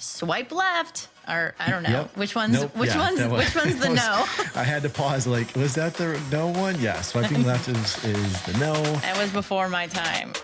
swipe left. Or I don't know. Yep. Which one's Nope. which one's the no? I had to pause. Like, was that the no one? Yeah, swiping left is the no. That was before my time.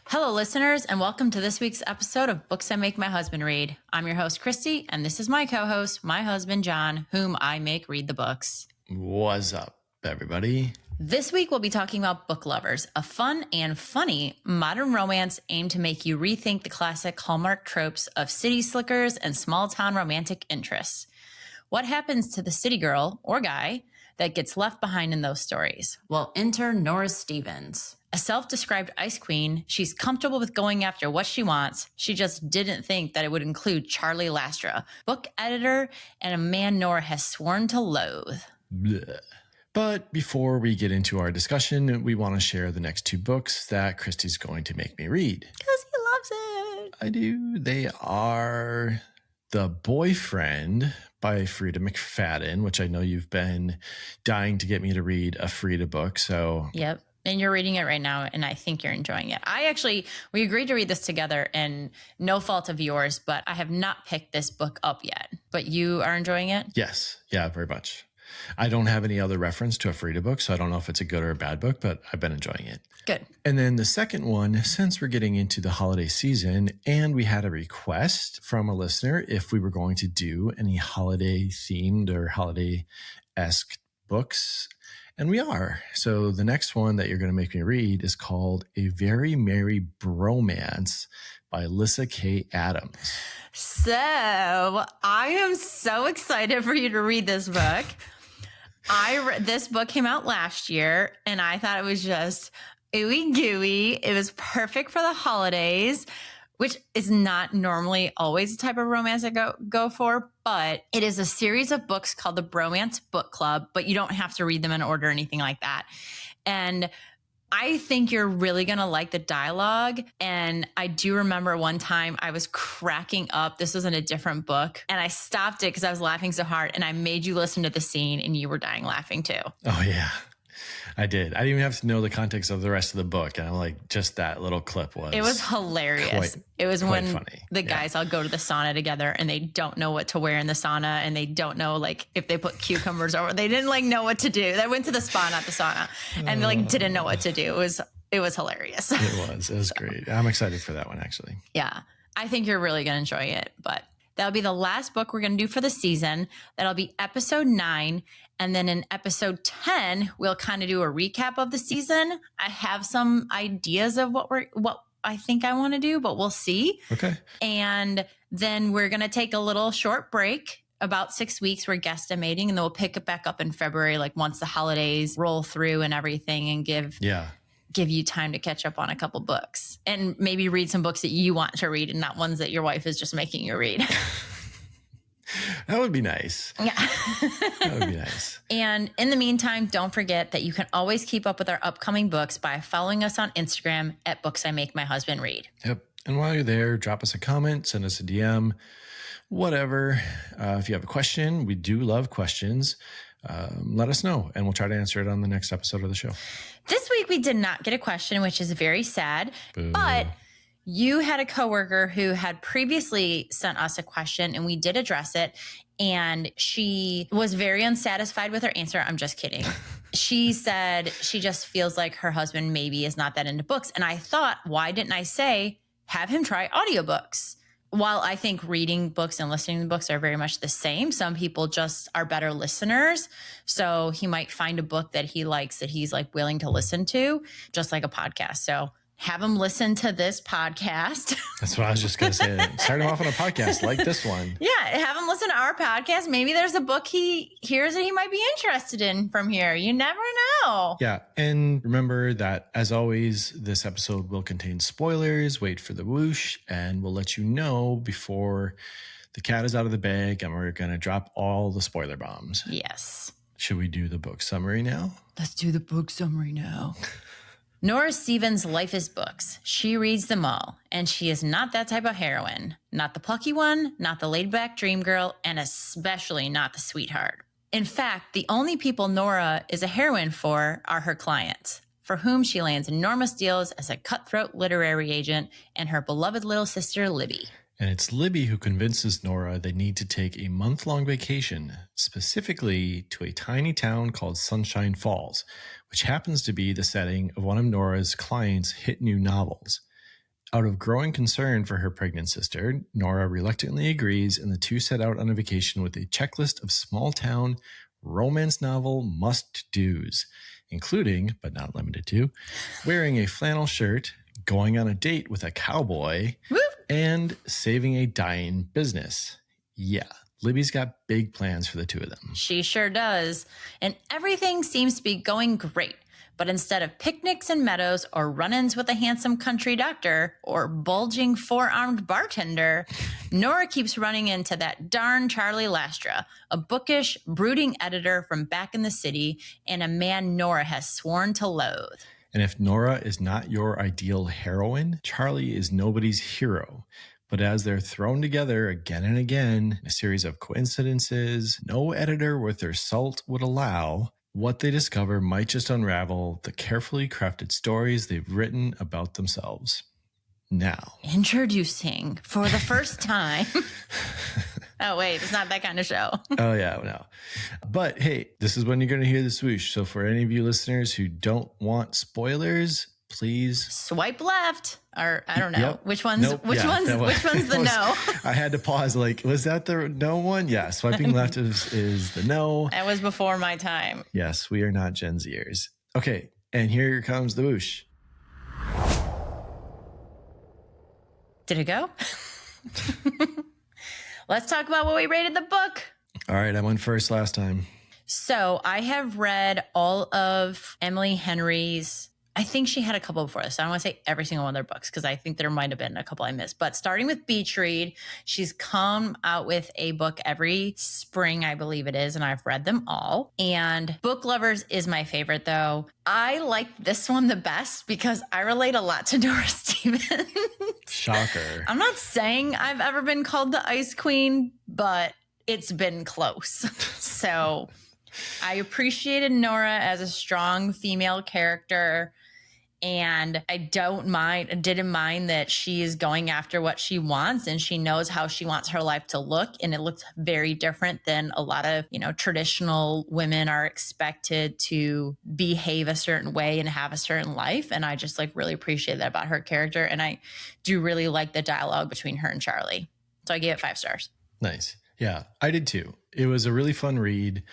Hello, listeners, and welcome to this week's episode of Books I Make My Husband Read. I'm your host, Kristy, and this is my co-host, my husband, Jon, whom I make read the books. What's up, everybody? This week, we'll be talking about Book Lovers, a fun and funny modern romance aimed to make you rethink the classic Hallmark tropes of city slickers and small-town romantic interests. What happens to the city girl or guy that gets left behind in those stories? Well, enter Nora Stevens. A self-described ice queen, she's comfortable with going after what she wants. She just didn't think that it would include Charlie Lastra, book editor, and a man Nora has sworn to loathe. Blech. But before we get into our discussion, we want to share the next two books that Kristy's going to make me read. Because he loves it. I do. They are The Boyfriend by Frida McFadden, which I know you've been dying to get me to read a Frida book. So Yep. And you're reading it right now, and I think you're enjoying it. We agreed to read this together, and no fault of yours, but I have not picked this book up yet. But you are enjoying it? Yes. Yeah, very much. I don't have any other reference to a Frida book, so I don't know if it's a good or a bad book, but I've been enjoying it. Good. And then the second one, since we're getting into the holiday season, and we had a request from a listener if we were going to do any holiday-themed or holiday-esque books, and we are. So the next one that you're going to make me read is called A Very Merry Bromance by Lyssa Kay Adams. So I am so excited for you to read this book. This book came out last year, and I thought it was just ooey gooey. It was perfect for the holidays, which is not normally always the type of romance I go for, but it is a series of books called the Bromance Book Club, but you don't have to read them in order or anything like that. And I think you're really going to like the dialogue. And I do remember one time I was cracking up. This was in a different book, and I stopped it because I was laughing so hard, and I made you listen to the scene, and you were dying laughing too. Oh, yeah. I did. I didn't even have to know the context of the rest of the book. And I'm like, just that little clip was. It was hilarious. It was when funny. The guys all go to the sauna together, and they don't know what to wear in the sauna, and they don't know like if they put cucumbers over. They didn't like know what to do. They went to the spa, not the sauna, and they like didn't know what to do. It was hilarious. It was great. I'm excited for that one, actually. Yeah, I think you're really going to enjoy it. But that'll be the last book we're going to do for the season. That'll be episode 9. And then in episode 10, we'll kind of do a recap of the season. I have some ideas of what I think I want to do, but we'll see. Okay. And then we're going to take a little short break, about 6 weeks. We're guesstimating, and then we'll pick it back up in February, like once the holidays roll through and everything, and give you time to catch up on a couple books and maybe read some books that you want to read and not ones that your wife is just making you read. That would be nice. Yeah. That would be nice. And in the meantime, don't forget that you can always keep up with our upcoming books by following us on Instagram at Books I Make My Husband Read. Yep. And while you're there, drop us a comment, send us a DM, whatever. If you have a question, we do love questions. Let us know, and we'll try to answer it on the next episode of the show. This week, we did not get a question, which is very sad. Boo. But you had a coworker who had previously sent us a question, and we did address it. And she was very unsatisfied with her answer. I'm just kidding. She said she just feels like her husband maybe is not that into books. And I thought, why didn't I say, have him try audiobooks? While I think reading books and listening to books are very much the same, some people just are better listeners. So he might find a book that he likes that he's like willing to listen to, just like a podcast. So have him listen to this podcast. That's what I was just going to say. Start him off on a podcast like this one. Yeah, have him listen to our podcast. Maybe there's a book he hears that he might be interested in from here. You never know. Yeah, and remember that, as always, this episode will contain spoilers. Wait for the whoosh, and we'll let you know before the cat is out of the bag, and we're going to drop all the spoiler bombs. Yes. Should we do the book summary now? Let's do the book summary now. Nora Stevens' life is books. She reads them all, and she is not that type of heroine. Not the plucky one, not the laid-back dream girl, and especially not the sweetheart. In fact, the only people Nora is a heroine for are her clients, for whom she lands enormous deals as a cutthroat literary agent, and her beloved little sister, Libby. And it's Libby who convinces Nora they need to take a month-long vacation, specifically to a tiny town called Sunshine Falls, which happens to be the setting of one of Nora's clients' hit new novels. Out of growing concern for her pregnant sister, Nora reluctantly agrees, and the two set out on a vacation with a checklist of small-town romance novel must-dos, including, but not limited to, wearing a flannel shirt, going on a date with a cowboy, Woo! and saving a dying business. Yeah, Libby's got big plans for the two of them. She sure does. And everything seems to be going great. But instead of picnics and meadows or run-ins with a handsome country doctor or bulging four-armed bartender, Nora keeps running into that darn Charlie Lastra, a bookish, brooding editor from back in the city and a man Nora has sworn to loathe. And if Nora is not your ideal heroine, Charlie is nobody's hero. But as they're thrown together again and again, a series of coincidences no editor worth their salt would allow, what they discover might just unravel the carefully crafted stories they've written about themselves. Now, introducing for the first time. Oh, wait, it's not that kind of show. Oh, yeah, no. But hey, this is when you're going to hear the swoosh. So for any of you listeners who don't want spoilers, please swipe left. Or I don't know. Yep. Which one's Nope. which one's the no? I had to pause. Like, was that the no one? Yeah, swiping left is the no. That was before my time. Yes, we are not Gen Zers. Okay, and here comes the whoosh. Did it go? Let's talk about what we rated the book. All right, I went first last time. So I have read all of Emily Henry's. I think she had a couple before this. So I don't want to say every single one of their books because I think there might have been a couple I missed. But starting with Beach Read, she's come out with a book every spring, I believe it is, and I've read them all. And Book Lovers is my favorite, though. I like this one the best because I relate a lot to Nora Stevens. Shocker. I'm not saying I've ever been called the Ice Queen, but it's been close. So I appreciated Nora as a strong female character. And I didn't mind that she is going after what she wants and she knows how she wants her life to look. And it looks very different than a lot of, traditional women are expected to behave a certain way and have a certain life. And I just really appreciate that about her character. And I do really like the dialogue between her and Charlie. So I gave it 5 stars. Nice. Yeah, I did too. It was a really fun read.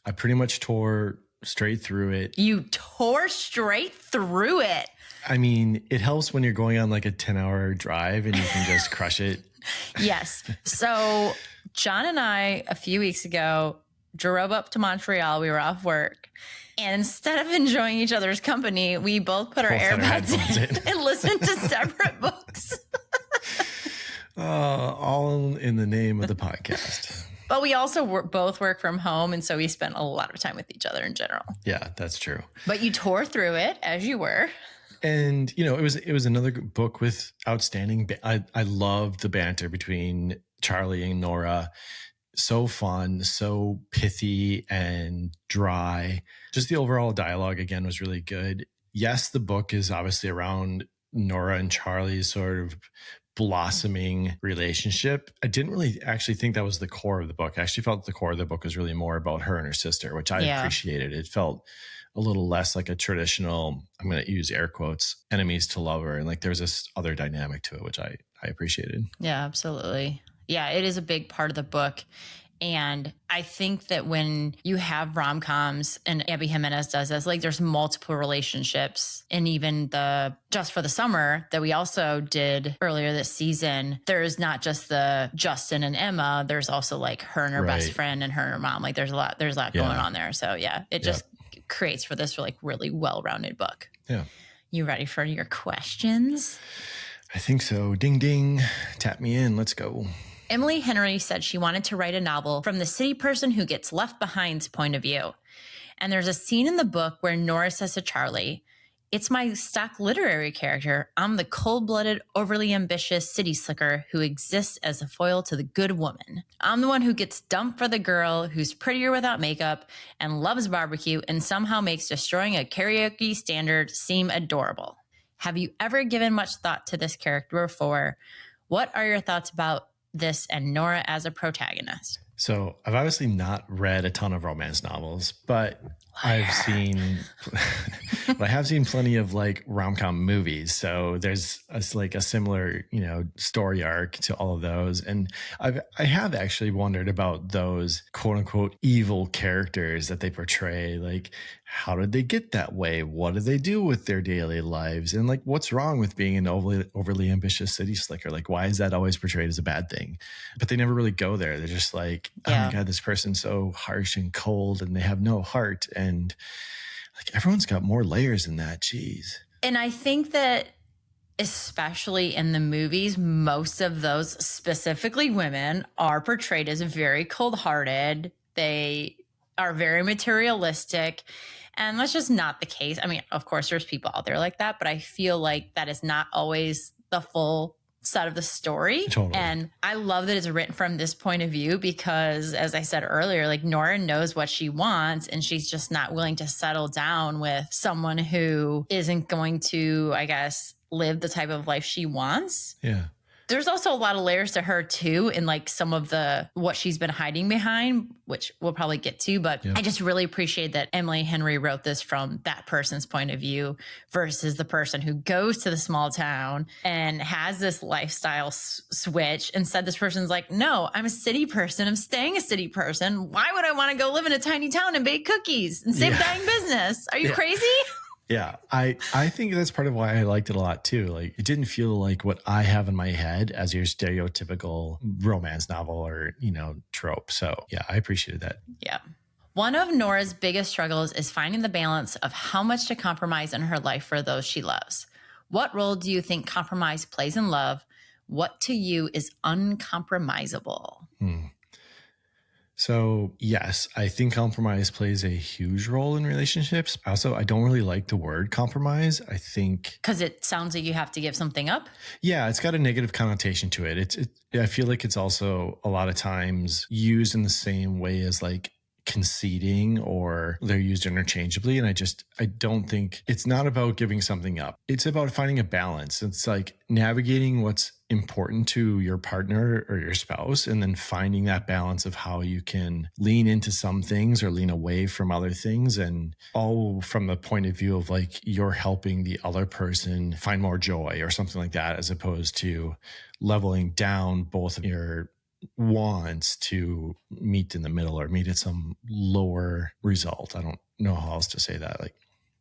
I pretty much tore straight through it. You tore straight through it. I mean, it helps when you're going on like a 10-hour drive and you can just crush it. Yes. So John and I, a few weeks ago, drove up to Montreal. We were off work. And instead of enjoying each other's company, we both put our AirPods in and listened to separate books. All in the name of the podcast. But we also both work from home, and so we spent a lot of time with each other in general. Yeah, that's true. But you tore through it, as you were. And, it was another book with outstanding. I loved the banter between Charlie and Nora. So fun, so pithy and dry. Just the overall dialogue, again, was really good. Yes, the book is obviously around Nora and Charlie's sort of blossoming relationship. I didn't really actually think that was the core of the book. I actually felt the core of the book was really more about her and her sister, which I appreciated. It felt a little less like a traditional, I'm going to use air quotes, enemies to lover. And there's this other dynamic to it, which I appreciated. Yeah, absolutely. Yeah, it is a big part of the book. And I think that when you have rom-coms, and Abby Jimenez does this, there's multiple relationships. And even the Just for the Summer that we also did earlier this season, there's not just the Justin and Emma. There's also her and her best friend and her and her mom. There's a lot going on there. So yeah, it just creates for this really well-rounded book. Yeah. You ready for your questions? I think so. Ding, ding. Tap me in. Let's go. Emily Henry said she wanted to write a novel from the city person who gets left behind's point of view. And there's a scene in the book where Nora says to Charlie, It's my stock literary character. I'm the cold-blooded, overly ambitious city slicker who exists as a foil to the good woman. I'm the one who gets dumped for the girl who's prettier without makeup and loves barbecue and somehow makes destroying a karaoke standard seem adorable. Have you ever given much thought to this character before? What are your thoughts about this and Nora as a protagonist? So I've obviously not read a ton of romance novels, but I have seen plenty of like rom-com movies. So there's like a similar, story arc to all of those. And I have actually wondered about those quote unquote evil characters that they portray. Like, how did they get that way? What do they do with their daily lives? And like, what's wrong with being an overly ambitious city slicker? Like, why is that always portrayed as a bad thing? But they never really go there. They're just like, oh my God, this person's so harsh and cold and they have no heart. And like, everyone's got more layers than that. Jeez. And I think that especially in the movies, most of those, specifically women, are portrayed as very cold-hearted. They are very materialistic. And that's just not the case. I mean, of course, there's people out there like that, but I feel like that is not always the full side of the story. Totally. And I love that it's written from this point of view because, as I said earlier, like Nora knows what she wants and she's just not willing to settle down with someone who isn't going to, I guess, live the type of life she wants. Yeah. There's also a lot of layers to her too, in like some of the what she's been hiding behind, which we'll probably get to. But I just really appreciate that Emily Henry wrote this from that person's point of view versus the person who goes to the small town and has this lifestyle switch. Instead, this person's like, no, I'm a city person. I'm staying a city person. Why would I want to go live in a tiny town and bake cookies and save dying business? Are you crazy? Yeah, I think that's part of why I liked it a lot too. Like, it didn't feel like what I have in my head as your stereotypical romance novel or, trope. So yeah, I appreciated that. Yeah. One of Nora's biggest struggles is finding the balance of how much to compromise in her life for those she loves. What role do you think compromise plays in love? What to you is uncompromisable? So yes, I think compromise plays a huge role in relationships. Also, I don't really like the word compromise. I think because it sounds like you have to give something up. Yeah, it's got a negative connotation to it. I feel like it's also a lot of times used in the same way as like conceding, or they're used interchangeably. And I don't think it's not about giving something up. It's about finding a balance. It's like navigating what's important to your partner or your spouse, and then finding that balance of how you can lean into some things or lean away from other things, and all from the point of view of like you're helping the other person find more joy or something like that, as opposed to leveling down both of your wants to meet in the middle or meet at some lower result. I don't know how else to say that. Like,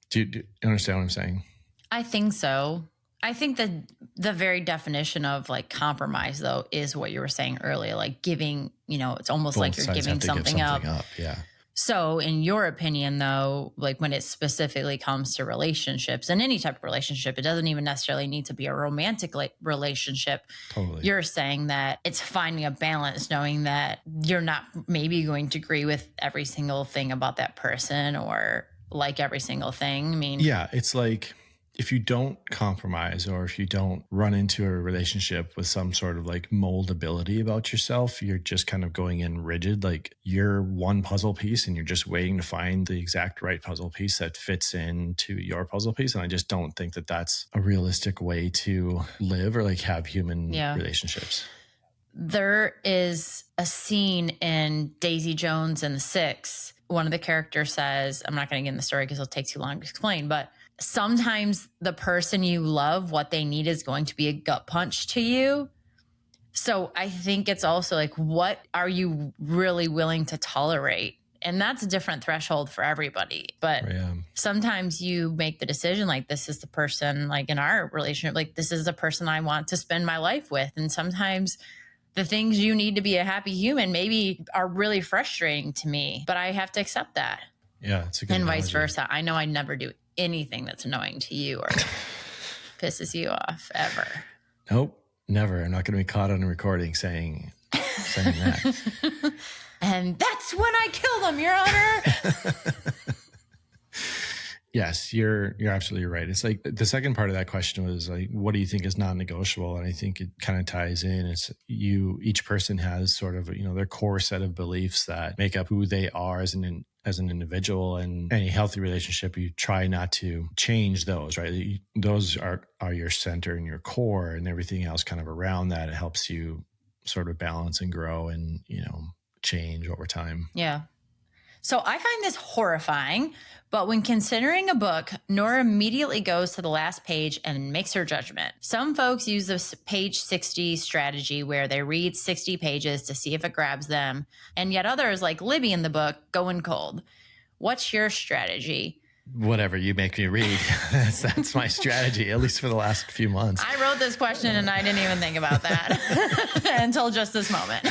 do you understand what I'm saying? I think so. I think that the very definition of like compromise, though, is what you were saying earlier, like giving, it's almost Both like you're sides giving have to give something up. Yeah. So in your opinion, though, like when it specifically comes to relationships and any type of relationship, it doesn't even necessarily need to be a romantic relationship. Totally. You're saying that it's finding a balance, knowing that you're not maybe going to agree with every single thing about that person or like every single thing. I mean, yeah, it's like if you don't compromise, or if you don't run into a relationship with some sort of like moldability about yourself, you're just kind of going in rigid. Like you're one puzzle piece and you're just waiting to find the exact right puzzle piece that fits into your puzzle piece. And I just don't think that that's a realistic way to live or like have human relationships. There is a scene in Daisy Jones and the Six. One of the characters says, I'm not going to get in the story because it'll take too long to explain, but sometimes the person you love, what they need is going to be a gut punch to you. So I think it's also like, what are you really willing to tolerate? And that's a different threshold for everybody. But sometimes you make the decision, like, this is the person, like in our relationship, like this is the person I want to spend my life with. And sometimes the things you need to be a happy human maybe are really frustrating to me, but I have to accept that. Yeah, it's a good and analogy. Vice versa. I know I never do anything that's annoying to you or pisses you off ever. Nope, never. I'm not going to be caught on a recording saying that. And that's when I kill them, Your Honor. Yes, you're absolutely right. It's like the second part of that question was like, what do you think is non-negotiable? And I think it kind of ties in. Each person has sort of, their core set of beliefs that make up who they are as an individual. And any healthy relationship, you try not to change those, right? Those are your center and your core, and everything else kind of around that. It helps you sort of balance and grow and, change over time. Yeah. So I find this horrifying, but when considering a book, Nora immediately goes to the last page and makes her judgment. Some folks use the page 60 strategy where they read 60 pages to see if it grabs them. And yet others, like Libby in the book, go in cold. What's your strategy? Whatever you make me read. That's my strategy, at least for the last few months. I wrote this question and I didn't even think about that until just this moment.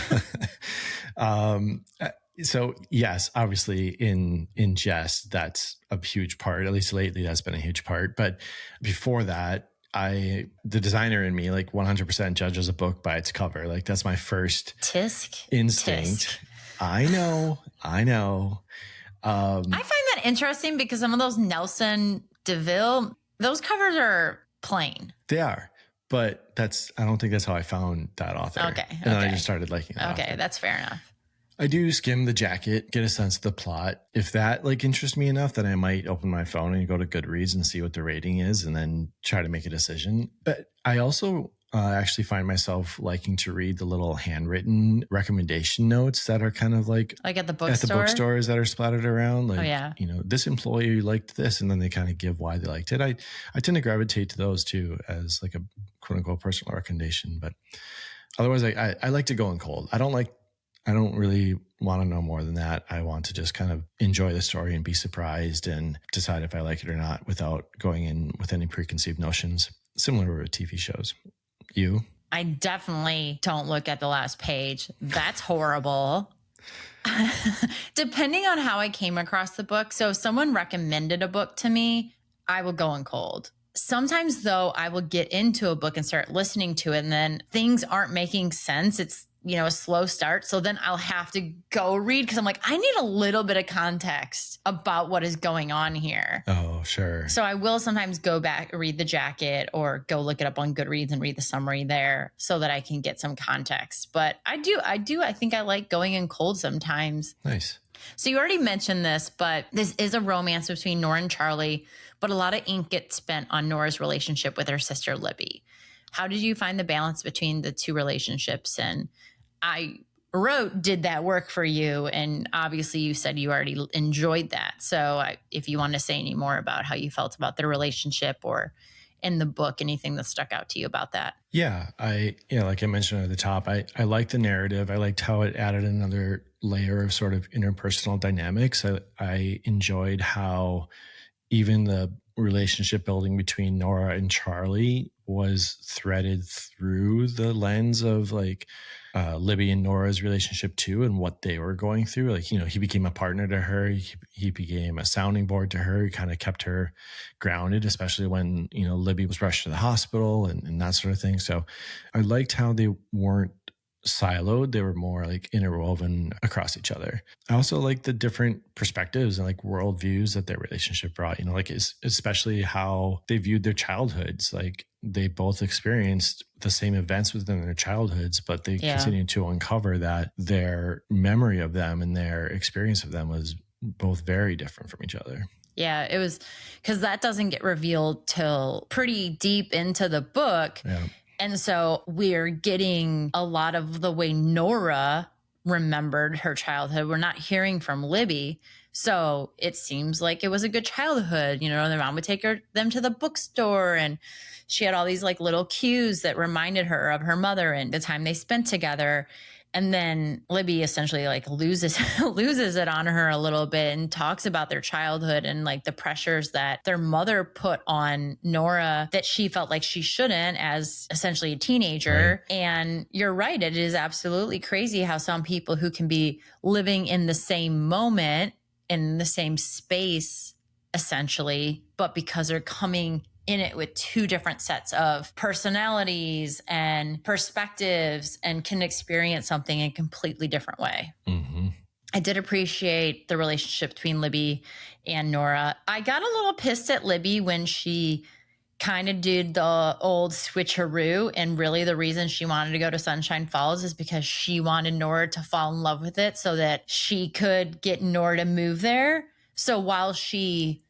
So yes, obviously in jest, that's a huge part. At least lately, that's been a huge part. But before that, the designer in me, like 100% judges a book by its cover. Like that's my first instinct. Tisk. I know. I find that interesting because some of those Nelson DeVille, those covers are plain. They are. But I don't think that's how I found that author. Okay. And then I just started liking that Okay, author. that's fair enough. I do skim the jacket, get a sense of the plot. If that interests me enough, then I might open my phone and go to Goodreads and see what the rating is and then try to make a decision. But I also actually find myself liking to read the little handwritten recommendation notes that are kind of like at the bookstore? At the bookstores that are splattered around. Like, oh, yeah. This employee liked this, and then they kind of give why they liked it. I tend to gravitate to those too as like a quote unquote personal recommendation. But otherwise, I like to go in cold. I don't really want to know more than that. I want to just kind of enjoy the story and be surprised and decide if I like it or not without going in with any preconceived notions, similar to TV shows. You? I definitely don't look at the last page. That's horrible. Depending on how I came across the book. So if someone recommended a book to me, I will go in cold. Sometimes though, I will get into a book and start listening to it and then things aren't making sense. It's, a slow start. So then I'll have to go read because I'm like, I need a little bit of context about what is going on here. Oh, sure. So I will sometimes go back, read the jacket or go look it up on Goodreads and read the summary there so that I can get some context. But I think I like going in cold sometimes. Nice. So you already mentioned this, but this is a romance between Nora and Charlie, but a lot of ink gets spent on Nora's relationship with her sister, Libby. How did you find the balance between the two relationships? And I wrote, did that work for you? And obviously you said you already enjoyed that. So if you want to say any more about how you felt about their relationship or in the book, anything that stuck out to you about that? Yeah, like I mentioned at the top, I liked the narrative. I liked how it added another layer of sort of interpersonal dynamics. I enjoyed how even the relationship building between Nora and Charlie was threaded through the lens of like Libby and Nora's relationship too, and what they were going through. Like, he became a partner to her. He became a sounding board to her. He kind of kept her grounded, especially when, Libby was rushed to the hospital and that sort of thing. So I liked how they weren't siloed. They were more like interwoven across each other. I also like the different perspectives and like worldviews that their relationship brought, especially how they viewed their childhoods. Like they both experienced the same events within their childhoods, but they continued to uncover that their memory of them and their experience of them was both very different from each other. Yeah, it was because that doesn't get revealed till pretty deep into the book. Yeah. And so we're getting a lot of the way Nora remembered her childhood. We're not hearing from Libby. So it seems like it was a good childhood. Their mom would take them to the bookstore and she had all these like little cues that reminded her of her mother and the time they spent together. And then Libby essentially like loses it on her a little bit and talks about their childhood and like the pressures that their mother put on Nora that she felt like she shouldn't as essentially a teenager. Right. And you're right. It is absolutely crazy how some people who can be living in the same moment, in the same space, essentially, but because they're coming in it with two different sets of personalities and perspectives and can experience something in a completely different way. Mm-hmm. I did appreciate the relationship between Libby and Nora. I got a little pissed at Libby when she kind of did the old switcheroo. And really the reason she wanted to go to Sunshine Falls is because she wanted Nora to fall in love with it so that she could get Nora to move there. So while she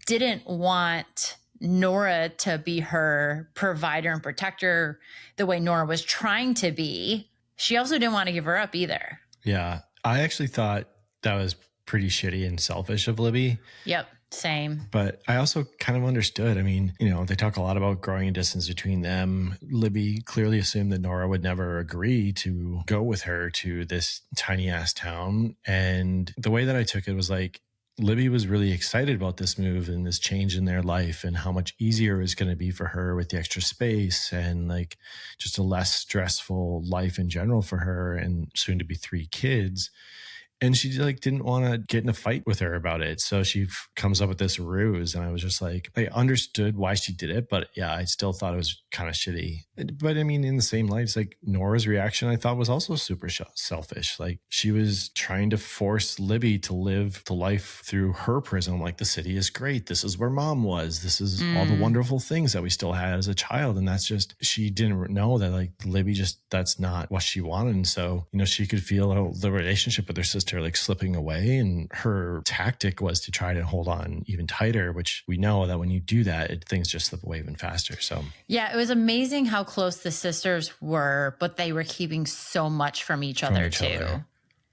didn't want Nora to be her provider and protector the way Nora was trying to be, she also didn't want to give her up either. Yeah. I actually thought that was pretty shitty and selfish of Libby. Yep. Same. But I also kind of understood. I mean, you know, they talk a lot about growing a distance between them. Libby clearly assumed that Nora would never agree to go with her to this tiny ass town. And the way that I took it was like, Libby was really excited about this move and this change in their life and how much easier it was going to be for her with the extra space and like just a less stressful life in general for her and soon to be 3 kids. And she like didn't want to get in a fight with her about it. So she comes up with this ruse. And I was just like, I understood why she did it. But yeah, I still thought it was kind of shitty. But I mean, in the same light, it's like Nora's reaction, I thought was also super selfish. Like she was trying to force Libby to live the life through her prism. Like the city is great. This is where mom was. This is all the wonderful things that we still had as a child. And that's just, she didn't know that like Libby just, that's not what she wanted. And so, you know, she could feel the relationship with her sister like slipping away, and her tactic was to try to hold on even tighter, which we know that when you do that, things just slip away even faster. So yeah, it was amazing how close the sisters were, but they were keeping so much from each other too.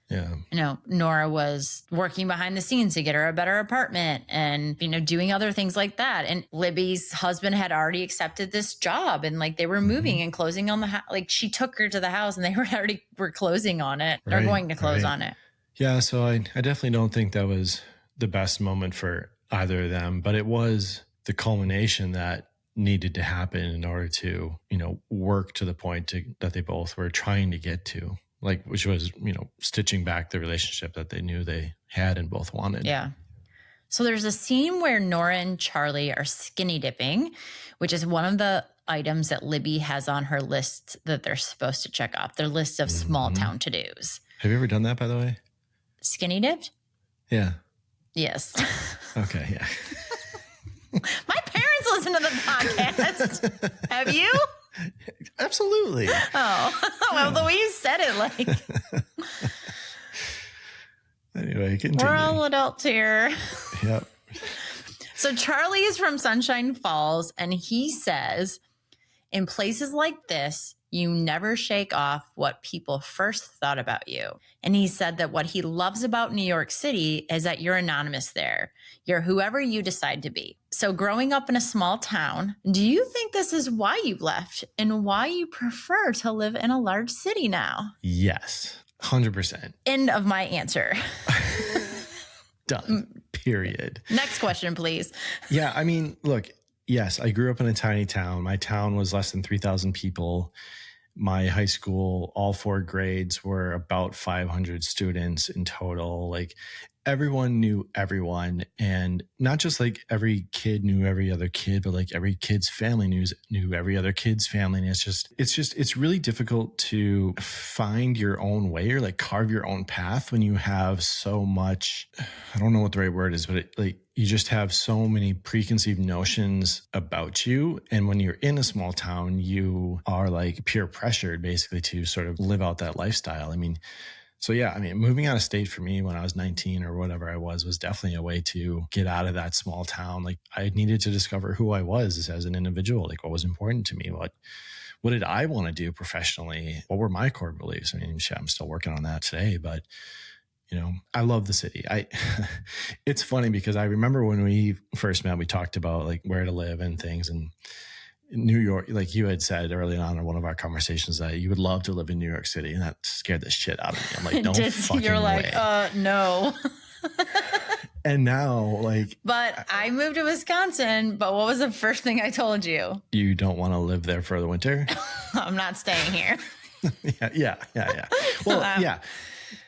Yeah. You know, Nora was working behind the scenes to get her a better apartment and, you know, doing other things like that. And Libby's husband had already accepted this job and like they were moving and closing on the house. Like she took her to the house and they were closing on it. They're going to close on it. Yeah, so I definitely don't think that was the best moment for either of them, but it was the culmination that needed to happen in order to, you know, work to the point that they both were trying to get to, like, which was, you know, stitching back the relationship that they knew they had and both wanted. Yeah. So there's a scene where Nora and Charlie are skinny dipping, which is one of the items that Libby has on her list that they're supposed to check off, their list of small town to-dos. Have you ever done that, by the way? Skinny dipped? Yeah. Yes. Okay, yeah. My parents listen to the podcast. Have you? Absolutely. Oh, well, the way you said it, like. Anyway, continue. We're all adults here. Yep. So Charlie is from Sunshine Falls, and he says, in places like this, you never shake off what people first thought about you. And he said that what he loves about New York City is that you're anonymous there. You're whoever you decide to be. So growing up in a small town, do you think this is why you left and why you prefer to live in a large city now? Yes, 100%. End of my answer. Done. Period. Next question, please. Yeah, I mean, look, yes, I grew up in a tiny town. My town was less than 3,000 people. My high school, all 4 grades were about 500 students in total. Like everyone knew everyone, and not just like every kid knew every other kid, but like every kid's family knew every other kid's family. And it's really difficult to find your own way or like carve your own path when you have so much, I don't know what the right word is, but you just have so many preconceived notions about you. And when you're in a small town, you are like peer pressured basically to sort of live out that lifestyle. I mean, so yeah, I mean, moving out of state for me when I was 19 or whatever I was definitely a way to get out of that small town. Like I needed to discover who I was as an individual, like what was important to me, what did I want to do professionally? What were my core beliefs? I mean, shit, I'm still working on that today, but you know, I love the city. It's funny because I remember when we first met, we talked about like where to live and things. And New York, like you had said early on in one of our conversations that you would love to live in New York City. And that scared the shit out of me. I'm like, no fucking way. You're like, no. And now like. But I moved to Wisconsin. But what was the first thing I told you? You don't want to live there for the winter? I'm not staying here. Yeah. Well, yeah.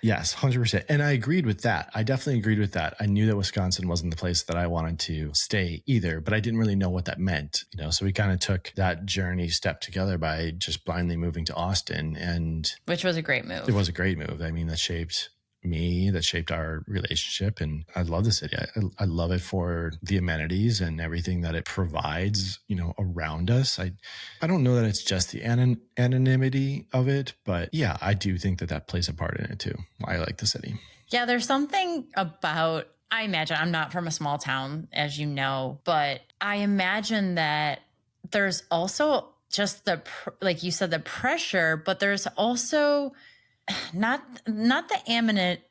Yes, 100%. And I agreed with that. I definitely agreed with that. I knew that Wisconsin wasn't the place that I wanted to stay either, but I didn't really know what that meant, you know? So we kind of took that journey step together by just blindly moving to Austin, and which was a great move. It was a great move. I mean, that shaped me, that shaped our relationship. And I love the city. I love it for the amenities and everything that it provides, around us. I don't know that it's just the anonymity of it, but yeah, I do think that plays a part in it too. I like the city. Yeah, there's something about, I imagine, I'm not from a small town, as you know, but I imagine that there's also just like you said, the pressure, but there's also not the anonymity.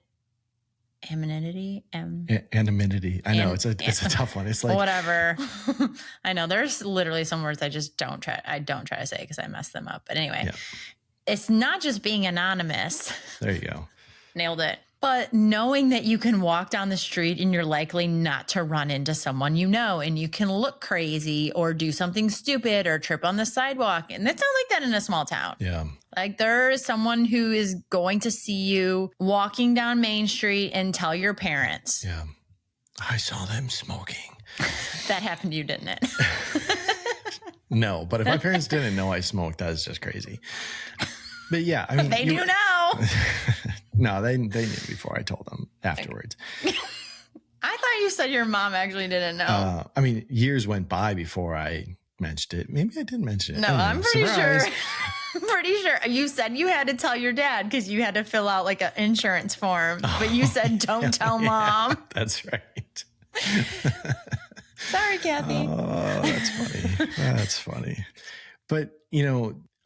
I know it's a tough one. It's like whatever. I know there's literally some words I just don't try to say because I mess them up. But anyway, It's not just being anonymous. There you go. Nailed it. But knowing that you can walk down the street and you're likely not to run into someone you know, and you can look crazy or do something stupid or trip on the sidewalk. And it's not like that in a small town. Yeah. Like there is someone who is going to see you walking down Main Street and tell your parents. Yeah. I saw them smoking. That happened to you, didn't it? No, but if my parents didn't know I smoked, that's just crazy. But yeah, I mean, they do now. No, they knew before I told them afterwards. I thought you said your mom actually didn't know. I mean, years went by before I mentioned it. Maybe I did mention it. No, anyway, I'm pretty surprise. sure. I'm pretty sure you said you had to tell your dad because you had to fill out like an insurance form, but you said don't tell mom. That's right. Sorry, Kathy. Oh, that's funny. That's funny. But,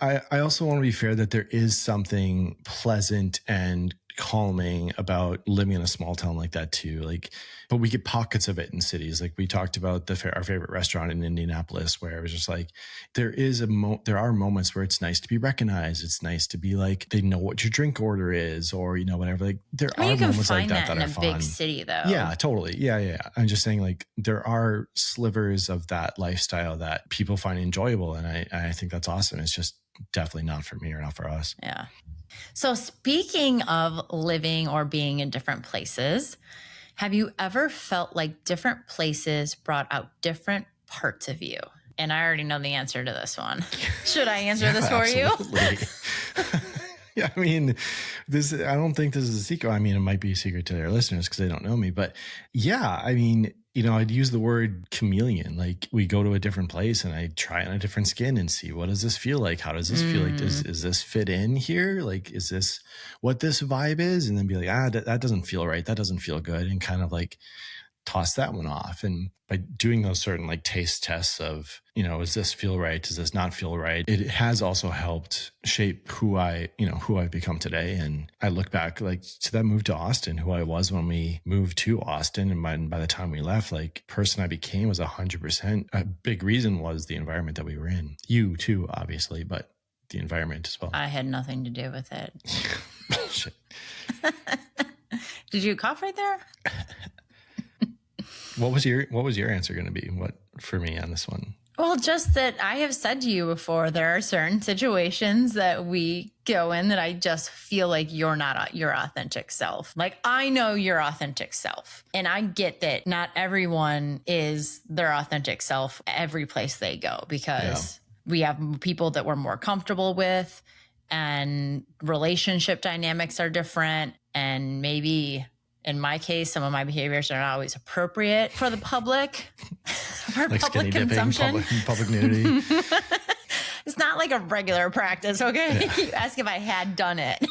I also want to be fair that there is something pleasant and calming about living in a small town like that too. But we get pockets of it in cities. Like we talked about our favorite restaurant in Indianapolis, where it was just like, there are moments where it's nice to be recognized. It's nice to be like, they know what your drink order is, or, whatever. Like there are moments like that are fun. You can find that in a big city though. Yeah, totally. Yeah. I'm just saying like there are slivers of that lifestyle that people find enjoyable. And I think that's awesome. It's just definitely not for me or not for us. Yeah. So speaking of living or being in different places, have you ever felt like different places brought out different parts of you? And I already know the answer to this one. Should I answer this for you? Yeah, I mean, I don't think this is a secret. I mean, it might be a secret to their listeners because they don't know me. But yeah, I mean, I'd use the word chameleon. Like we go to a different place and I try on a different skin and see, what does this feel like? How does this feel like? Is this fit in here? Like, is this what this vibe is? And then be like, that doesn't feel right. That doesn't feel good. And kind of like toss that one off. And by doing those certain like taste tests of, does this feel right? Does this not feel right? It has also helped shape who I've become today. And I look back like to that move to Austin, who I was when we moved to Austin. And by the time we left, like person I became was 100%. A big reason was the environment that we were in. You too, obviously, but the environment as well. I had nothing to do with it. Shit. Did you cough right there? What was your answer going to be? What for me on this one? Well, just that I have said to you before, there are certain situations that we go in that I just feel like you're not your authentic self. Like I know your authentic self, and I get that not everyone is their authentic self every place they go, because we have people that we're more comfortable with, and relationship dynamics are different, and maybe in my case, some of my behaviors are not always appropriate for the public, for like public consumption. Public nudity. It's not like a regular practice, okay? Yeah. You ask if I had done it.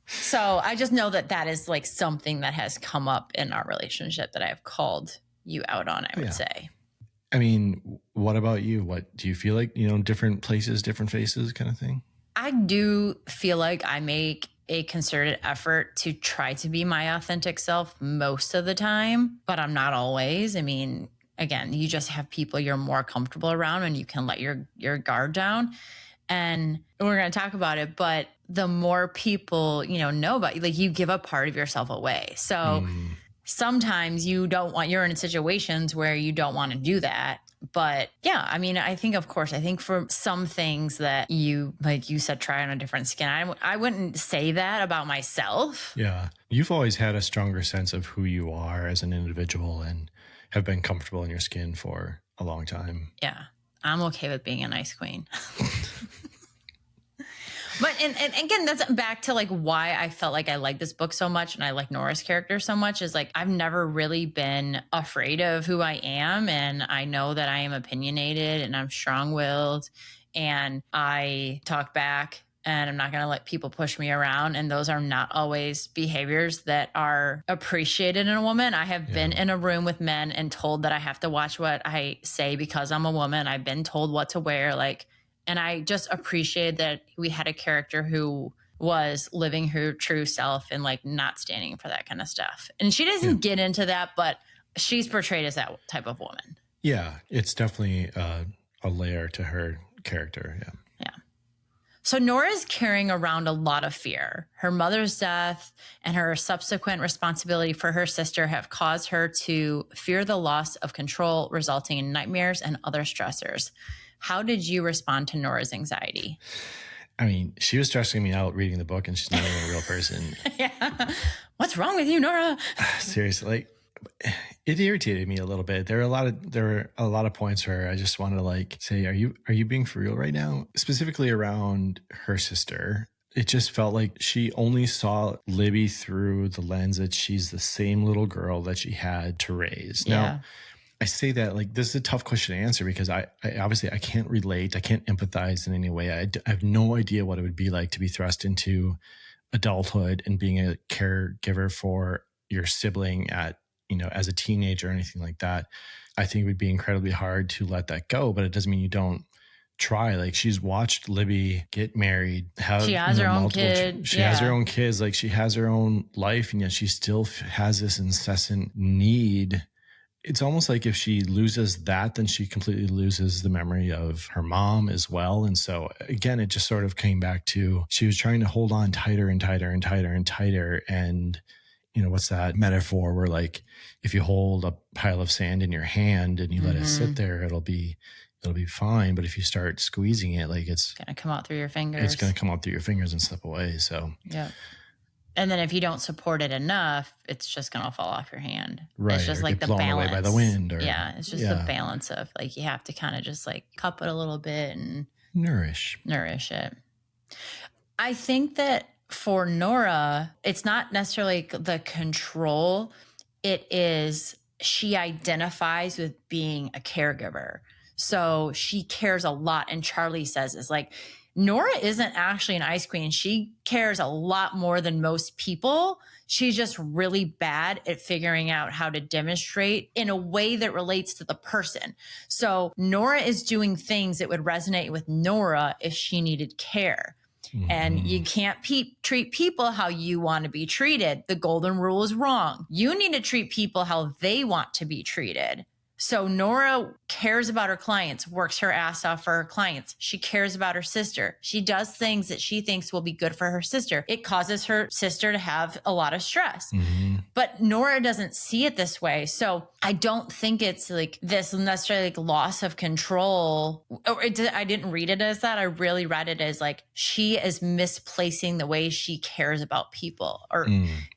So I just know that is like something that has come up in our relationship that I've called you out on, I would say. I mean, what about you? What do you feel like, different places, different faces kind of thing? I do feel like I make a concerted effort to try to be my authentic self most of the time, but I'm not always. I mean, again, you just have people you're more comfortable around and you can let your guard down. And we're going to talk about it, but the more people, know about you, like you give a part of yourself away. So sometimes you're in situations where you don't want to do that. But yeah, I mean, I think for some things that you, like you said, try on a different skin, I wouldn't say that about myself. Yeah. You've always had a stronger sense of who you are as an individual and have been comfortable in your skin for a long time. Yeah. I'm okay with being a nice queen. But and again, that's back to like why I felt like I like this book so much and I like Nora's character so much is like I've never really been afraid of who I am, and I know that I am opinionated and I'm strong-willed and I talk back and I'm not going to let people push me around, and those are not always behaviors that are appreciated in a woman. I have been in a room with men and told that I have to watch what I say because I'm a woman. I've been told what to wear, like. And I just appreciated that we had a character who was living her true self and like not standing for that kind of stuff. And she doesn't get into that, but she's portrayed as that type of woman. Yeah, it's definitely a layer to her character. Yeah. So Nora's carrying around a lot of fear. Her mother's death and her subsequent responsibility for her sister have caused her to fear the loss of control, resulting in nightmares and other stressors. How did you respond to Nora's anxiety? I mean, she was stressing me out reading the book, and she's not even a real person. Yeah. What's wrong with you, Nora? Seriously, like it irritated me a little bit. There were a lot of points where I just wanted to like say, are you being for real right now? Specifically around her sister. It just felt like she only saw Libby through the lens that she's the same little girl that she had to raise. Yeah. Now, I say that like this is a tough question to answer because I obviously I can't relate. I can't empathize in any way. I have no idea what it would be like to be thrust into adulthood and being a caregiver for your sibling at, as a teenager or anything like that. I think it would be incredibly hard to let that go, but it doesn't mean you don't try. Like she's watched Libby get married, she has her own kid. She has her own kids. Like she has her own life, and yet she still has this incessant need. It's almost like if she loses that, then she completely loses the memory of her mom as well. And so again, it just sort of came back to she was trying to hold on tighter and tighter and tighter and tighter. And what's that metaphor where like if you hold a pile of sand in your hand and you let it sit there, it'll be fine. But if you start squeezing it, like it's gonna come out through your fingers. It's gonna come out through your fingers and slip away. So yeah. And then if you don't support it enough, it's just gonna fall off your hand. Right. It's just or like get the blown balance away by the wind. it's just the balance of like you have to kind of just like cup it a little bit and nourish it. I think that for Nora, it's not necessarily the control. It is she identifies with being a caregiver. So she cares a lot. And Charlie says is like, Nora isn't actually an ice queen. She cares a lot more than most people. She's just really bad at figuring out how to demonstrate in a way that relates to the person. So Nora is doing things that would resonate with Nora if she needed care. Mm-hmm. And you can't treat people how you want to be treated. The golden rule is wrong. You need to treat people how they want to be treated. So Nora cares about her clients, works her ass off for her clients. She cares about her sister. She does things that she thinks will be good for her sister. It causes her sister to have a lot of stress. Mm-hmm. But Nora doesn't see it this way. So I don't think it's like this necessarily like loss of control. I didn't read it as that. I really read it as like she is misplacing the way she cares about people or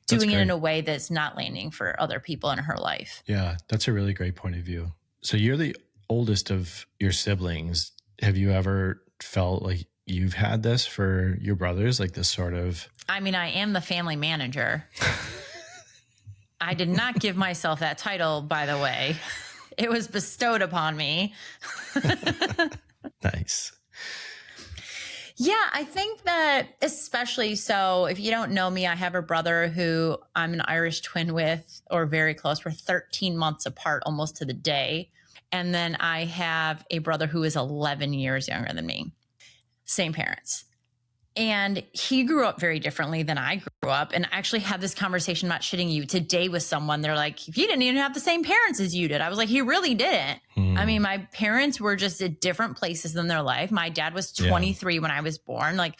doing it in a way that's not landing for other people in her life. Yeah, that's a really great point of view. So you're the oldest of your siblings. Have you ever felt like you've had this for your brothers, like this sort of... I mean, I am the family manager. I did not give myself that title, by the way. It was bestowed upon me. Nice. Yeah, I think that especially so, if you don't know me, I have a brother who I'm an Irish twin with, or very close. We're 13 months apart almost to the day. And then I have a brother who is 11 years younger than me. Same parents. And he grew up very differently than I grew up. And I actually had this conversation, not shitting you, today with someone. They're like, he didn't even have the same parents as you did. I was like, he really didn't. I mean, my parents were just at different places in their life. My dad was 23 when I was born. Like,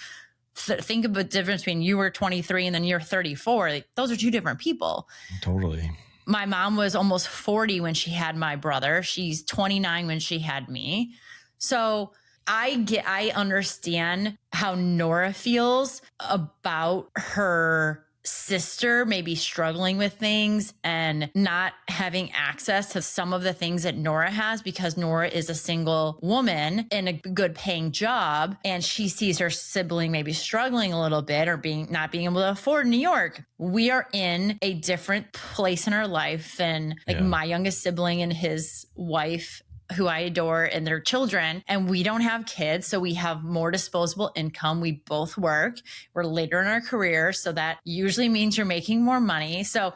think of the difference between you were 23 and then you're 34. Like, those are two different people. Totally. My mom was almost 40 when she had my brother. She's 29 when she had me. So I understand how Nora feels about her sister may be struggling with things and not having access to some of the things that Nora has, because Nora is a single woman in a good paying job, and she sees her sibling maybe struggling a little bit or not being able to afford New York. We are in a different place in our life than like my youngest sibling and his wife, who I adore, and their children. And we don't have kids, so we have more disposable income. We both work. We're later in our career, so that usually means you're making more money. So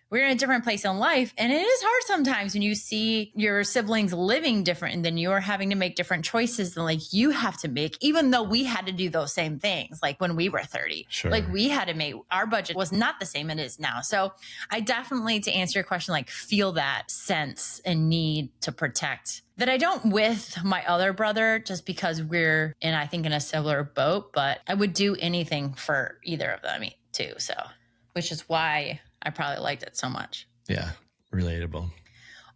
we're in a different place in life. And it is hard sometimes when you see your siblings living different and then you're having to make different choices than like you have to make, even though we had to do those same things. Like when we were 30, like we had to make, our budget was not the same it is now. So I definitely, to answer your question, like feel that sense and need to protect that. I don't with my other brother, just because we're in, I think, in a similar boat, but I would do anything for either of them too. So, which is why I probably liked it so much. Yeah, relatable.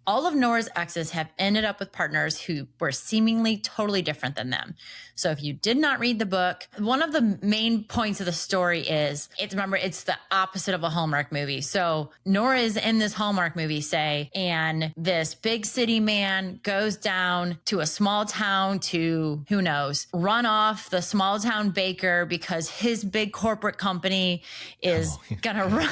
All of Nora's exes have ended up with partners who were seemingly totally different than them. So if you did not read the book, one of the main points of the story is, it's the opposite of a Hallmark movie. So Nora is in this Hallmark movie, say, and this big city man goes down to a small town to, who knows, run off the small town baker because his big corporate company is going to run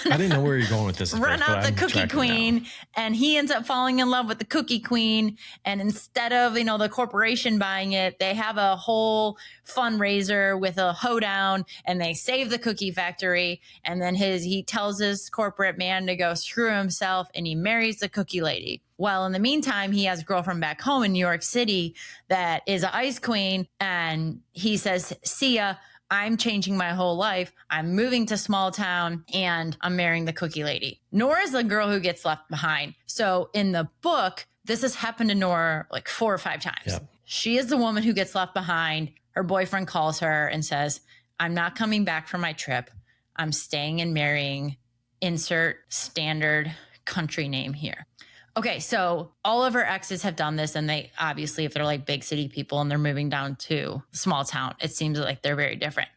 I didn't know where you're going with this. Run out the cookie queen, and he ends up falling in love with the cookie queen. And instead of, the corporation buying it, they have a whole fundraiser with a hoedown, and they save the cookie factory. And then he tells his corporate man to go screw himself, and he marries the cookie lady. Well, in the meantime, he has a girlfriend back home in New York City that is an ice queen. And he says, see ya. I'm changing my whole life. I'm moving to small town and I'm marrying the cookie lady. Nora's the girl who gets left behind. So in the book, this has happened to Nora like 4 or 5 times. Yep. She is the woman who gets left behind. Her boyfriend calls her and says, I'm not coming back from my trip. I'm staying and marrying, insert standard country name here. Okay, so all of her exes have done this, and they obviously, if they're like big city people and they're moving down to small town, it seems like they're very different.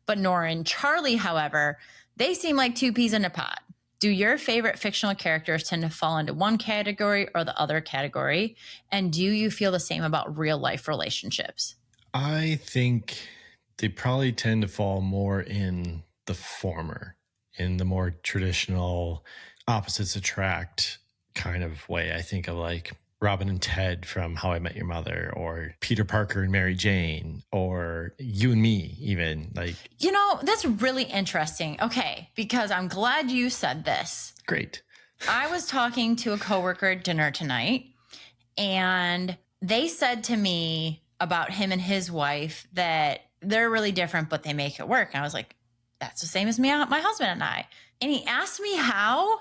But Nora and Charlie, however, they seem like 2 peas in a pod. Do your favorite fictional characters tend to fall into one category or the other category? And do you feel the same about real life relationships? I think they probably tend to fall more in the former, in the more traditional opposites attract kind of way. I think of like Robin and Ted from How I Met Your Mother, or Peter Parker and Mary Jane, or You and Me even. Like, that's really interesting. Okay, because I'm glad you said this. Great. I was talking to a coworker at dinner tonight, and they said to me about him and his wife that they're really different, but they make it work. And I was like, that's the same as me, my husband and I. And he asked me how.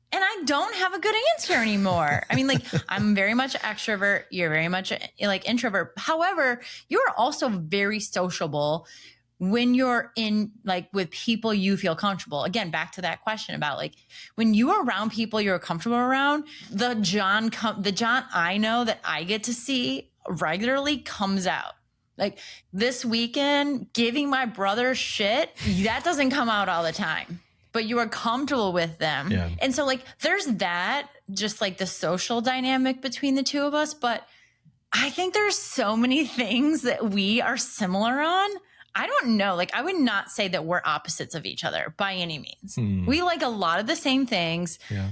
And I don't have a good answer anymore. I mean, like, I'm very much an extrovert. You're very much like introvert. However, you're also very sociable when you're in like with people you feel comfortable. Again, back to that question about like when you are around people you're comfortable around, the Jon I know that I get to see regularly comes out. Like this weekend, giving my brother shit, that doesn't come out all the time. But you are comfortable with them. Yeah. And so like, there's that, just like the social dynamic between the two of us. But I think there's so many things that we are similar on. I don't know. Like, I would not say that we're opposites of each other by any means. We like a lot of the same things. Yeah.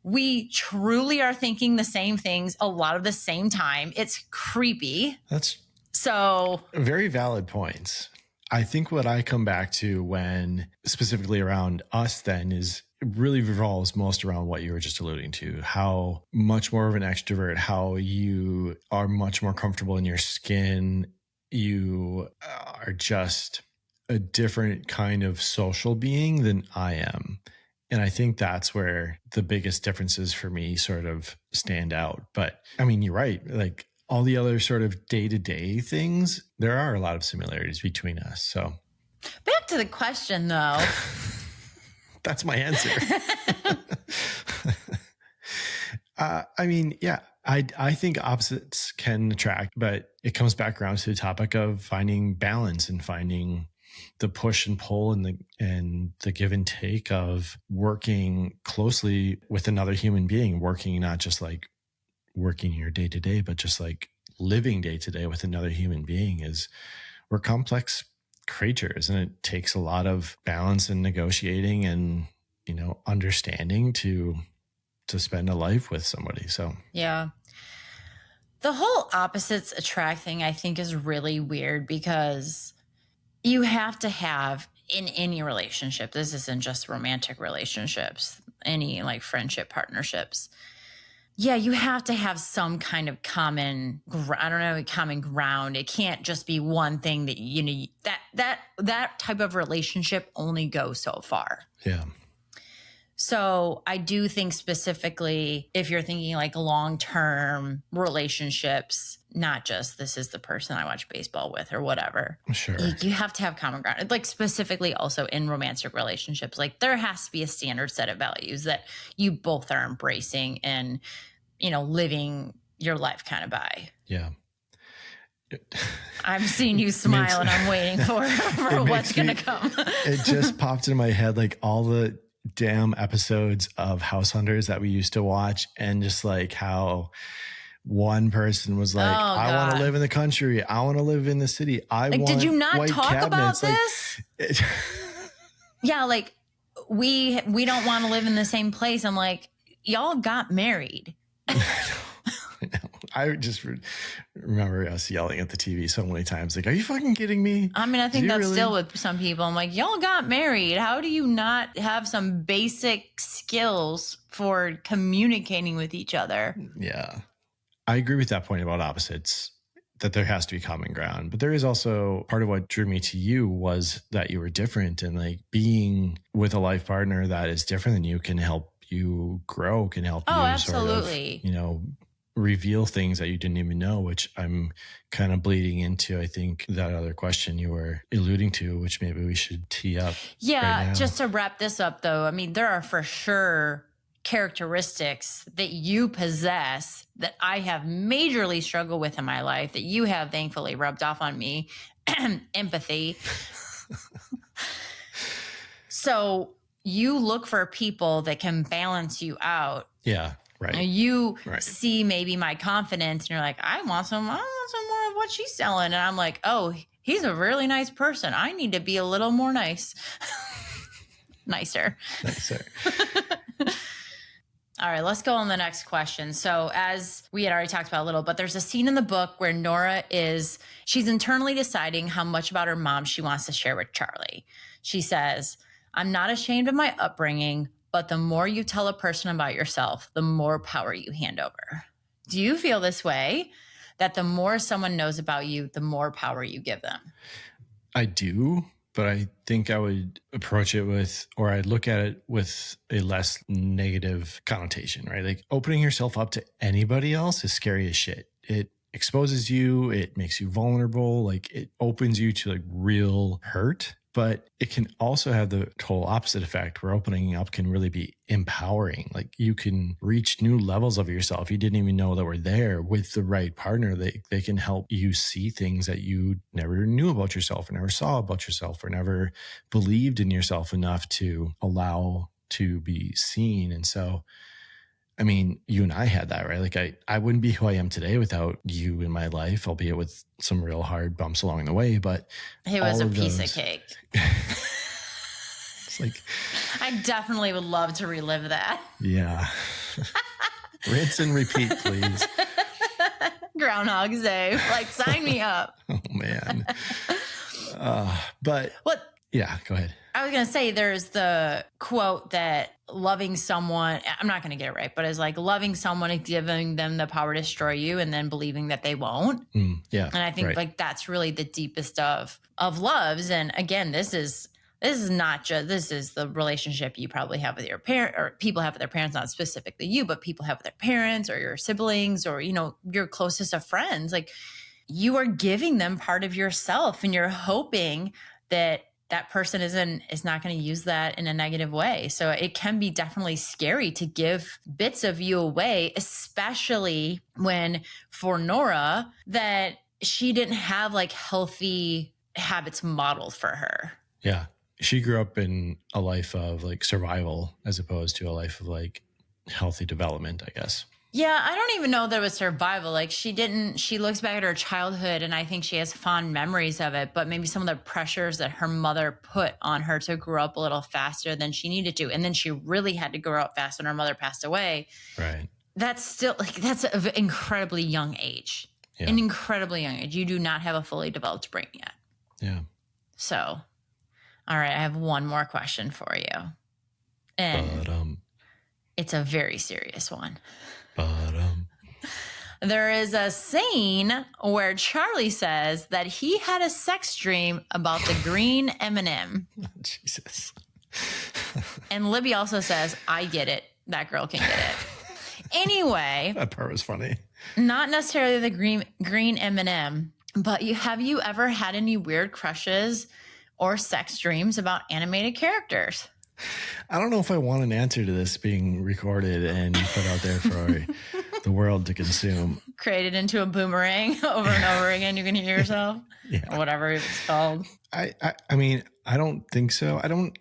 We truly are thinking the same things a lot of the same time. It's creepy. That's so very valid points. I think what I come back to when specifically around us then is it really revolves most around what you were just alluding to, how much more of an extrovert, how you are much more comfortable in your skin. You are just a different kind of social being than I am. And I think that's where the biggest differences for me sort of stand out. But I mean, you're right. Like, all the other sort of day-to-day things, there are a lot of similarities between us. So back to the question, though. That's my answer. I mean, yeah, I think opposites can attract, but it comes back around to the topic of finding balance and finding the push and pull and the give and take of working closely with another human being, working not just like working your day to day, but just like living day to day with another human being. We're complex creatures, and it takes a lot of balance and negotiating and, understanding to spend a life with somebody. So yeah. The whole opposites attract thing, I think, is really weird because you have to have in any relationship, this isn't just romantic relationships, any like friendship partnerships. Yeah, you have to have some kind of common ground. It can't just be one thing that, that type of relationship only goes so far. yeah. So I do think specifically if you're thinking like long-term relationships, not just this is the person I watch baseball with or whatever. Sure. You have to have common ground. Like specifically also in romantic relationships, like there has to be a standard set of values that you both are embracing and, living your life kind of by. Yeah. I'm seeing you smile and I'm waiting for what's going to come. It just popped in my head, like all the damn episodes of House Hunters that we used to watch, and just like how one person was like, I want to live in the country. I want to live in the city. Did you not talk cabinets. about this? Yeah. Like we don't want to live in the same place. I'm like, y'all got married. I just remember us yelling at the TV so many times, like, are you fucking kidding me? I mean, I think that's still with some people. I'm like, y'all got married. How do you not have some basic skills for communicating with each other? Yeah. I agree with that point about opposites, that there has to be common ground. But there is also part of what drew me to you was that you were different, and like being with a life partner that is different than you can help you grow, can help you absolutely. sort of, reveal things that you didn't even know, which I'm kind of bleeding into, I think, that other question you were alluding to, which maybe we should tee up. Yeah, right, just to wrap this up though, I mean, there are for sure characteristics that you possess that I have majorly struggled with in my life that you have thankfully rubbed off on me. Empathy. So you look for people that can balance you out. Yeah. Right. You see maybe my confidence and you're like, I want some more of what she's selling. And I'm like, oh, he's a really nice person. I need to be a little more nicer. All right, let's go on the next question. So as we had already talked about a little, but there's a scene in the book where Nora she's internally deciding how much about her mom she wants to share with Charlie. She says, I'm not ashamed of my upbringing, but the more you tell a person about yourself, the more power you hand over. Do you feel this way? That the more someone knows about you, the more power you give them? I do, but I think I would approach it I'd look at it with a less negative connotation, right? Like opening yourself up to anybody else is scary as shit. It exposes you, it makes you vulnerable, like it opens you to like real hurt. But it can also have the total opposite effect where opening up can really be empowering. Like you can reach new levels of yourself you didn't even know that were there with the right partner. They can help you see things that you never knew about yourself or never saw about yourself or never believed in yourself enough to allow to be seen. And so, I mean, you and I had that, right? Like I wouldn't be who I am today without you in my life, albeit with some real hard bumps along the way. But it was a piece of cake. It's like, I definitely would love to relive that. Yeah. Rinse and repeat, please. Groundhog's Day. Like, sign me up. Oh, man. But what? Yeah, go ahead. I was going to say there's the quote that loving someone, I'm not going to get it right, but it's like loving someone and giving them the power to destroy you and then believing that they won't. Yeah. And I think like that's really the deepest of loves. And again, this is not just, this is the relationship you probably have with your parent or people have with their parents, not specifically you, but people have with their parents or your siblings or, your closest of friends. Like you are giving them part of yourself and you're hoping that that person is not going to use that in a negative way. So it can be definitely scary to give bits of you away, especially when for Nora that she didn't have like healthy habits modeled for her. Yeah. She grew up in a life of like survival as opposed to a life of like healthy development, I guess. Yeah, I don't even know that it was survival. Like she looks back at her childhood and I think she has fond memories of it, but maybe some of the pressures that her mother put on her to grow up a little faster than she needed to. And then she really had to grow up fast when her mother passed away. Right. That's still like, that's an incredibly young age. Yeah. An incredibly young age. You do not have a fully developed brain yet. Yeah. So, all right, I have one more question for you. And it's a very serious one. There is a scene where Charlie says that he had a sex dream about the green M&M. Jesus. And Libby also says, I get it. That girl can get it. Anyway. That part was funny. Not necessarily the green M&M, but have you ever had any weird crushes or sex dreams about animated characters? I don't know if I want an answer to this being recorded and put out there for the world to consume. Created into a boomerang over and over again. You can hear yourself. Yeah. Or whatever it's called. I mean, I don't think so.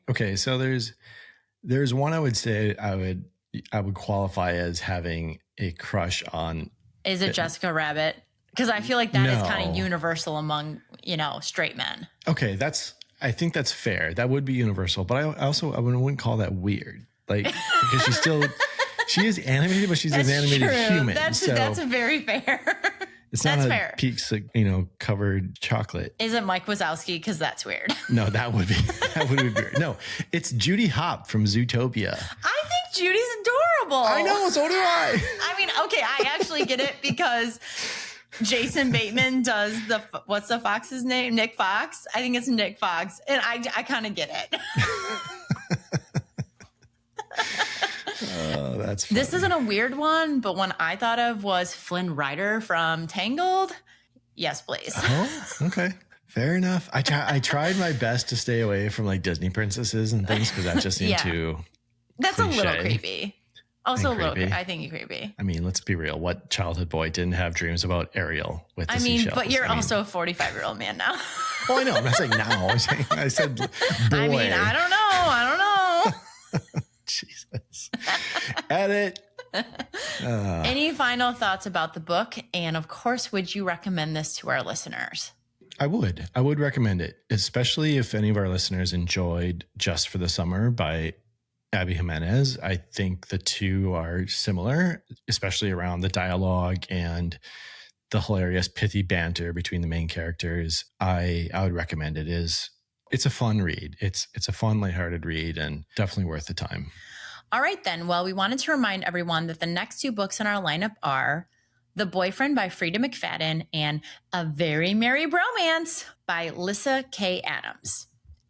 Okay. So there's one I would say I would qualify as having a crush on. Is it Jessica Rabbit? Because I feel like that is kind of universal among, straight men. Okay. I think that's fair. That would be universal, but I wouldn't call that weird. Like, because she is animated, but she's an animated human. That's very fair. It's not a Peaks, covered chocolate. Is it Mike Wazowski? Because that's weird. No, that would be weird. No, it's Judy Hopps from Zootopia. I think Judy's adorable. I know, so do I. I mean, okay, I actually get it because Jason Bateman does what's the fox's name? Nick Fox. I think it's Nick Fox. And I kind of get it. Oh, that's funny. This isn't a weird one, but one I thought of was Flynn Rider from Tangled. Yes, please. Oh, okay. Fair enough. I tried my best to stay away from like Disney princesses and things because that just seemed too That's cliche. A little creepy. Also a little creepy. I think you're creepy. I mean, let's be real. What childhood boy didn't have dreams about Ariel with the seashells? But you're also a 45-year-old man now. Well, I know. I'm not saying now. I said boy. I mean, I don't know. Jesus. Edit. Any final thoughts about the book? And of course, would you recommend this to our listeners? I would recommend it, especially if any of our listeners enjoyed Just for the Summer by Abby Jimenez. I think the two are similar, especially around the dialogue and the hilarious pithy banter between the main characters. I would recommend it. It's a fun read. It's a fun, lighthearted read and definitely worth the time. All right, then. Well, we wanted to remind everyone that the next two books in our lineup are The Boyfriend by Frida McFadden and A Very Merry Bromance by Lissa K. Adams.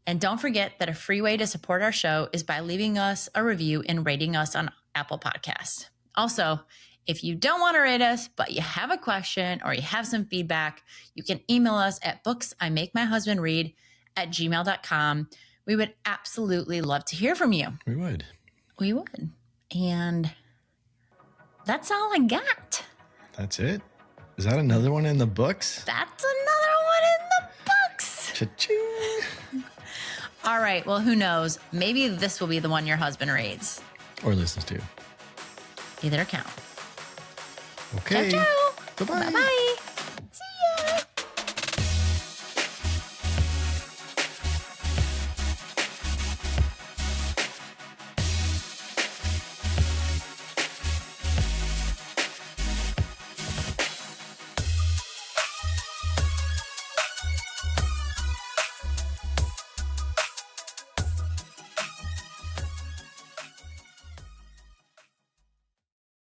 And don't forget that a free way to support our show is by leaving us a review and rating us on Apple Podcasts. Also, if you don't want to rate us, but you have a question or you have some feedback, you can email us at booksimakemyhusbandread@gmail.com. We would absolutely love to hear from you. We would. And that's all I got. That's it? Is that another one in the books? That's another one in the books. Cha-ching. All right. Well, who knows? Maybe this will be the one your husband reads. Or listens to. Either account. Okay. Ciao, ciao. Bye-bye. Bye-bye.